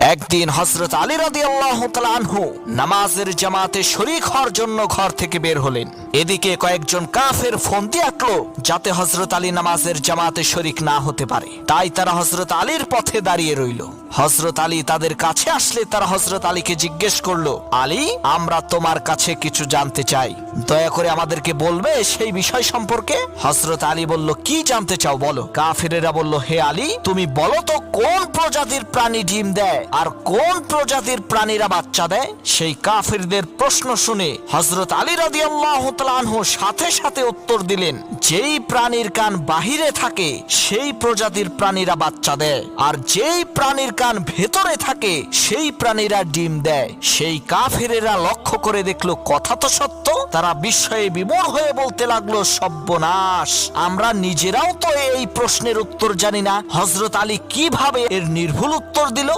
একদিন হযরত আলী রাদিয়াল্লাহু তাআলা আনহু নামাজের জামাতে শরীক হওয়ার জন্য ঘর থেকে বের হলেন। এদিকে কয়েকজন কাফের ফন্দি আঁকলো যাতে হযরত আলী নামাজের জামাতে শরীক না হতে পারে। তাই তারা হযরত আলীর পথে দাঁড়িয়ে রইল। হযরত আলী তাদের কাছে আসলে তারা হযরত আলীকে জিজ্ঞেস করলো, আলী, আমরা তোমার কাছে কিছু জানতে চাই, দয়া করে আমাদেরকে বলবে সেই বিষয় সম্পর্কে? হযরত আলী বলল, কি জানতে চাও বলো। কাফেরেরা বলল, হে আলী, তুমি বলো তো কোন প্রজাতির প্রাণী ডিম দেয় আর কোন প্রজাতির প্রাণীরা বাচ্চা দেয়? সেই কাফেরদের প্রশ্ন শুনে হযরত আলী রাদিয়াল্লাহু তাআলা আনহু সাথে সাথে উত্তর দিলেন, যেই প্রাণীর কান বাহিরে থাকে সেই প্রজাতির প্রাণীরা বাচ্চা দেয়, আর যেই প্রাণীর কান ভেতরে থাকে সেই প্রাণীরা ডিম দেয়। সেই কাফেরেরা লক্ষ্য করে দেখলো কথা তো সত্য। তারা বিস্ময়ে বিমূঢ় হয়ে বলতে লাগলো, সর্বনাশ, আমরা নিজেরাও তো এই প্রশ্নের উত্তর জানি না। হযরত আলী কিভাবে এর নির্ভুল উত্তর দিল?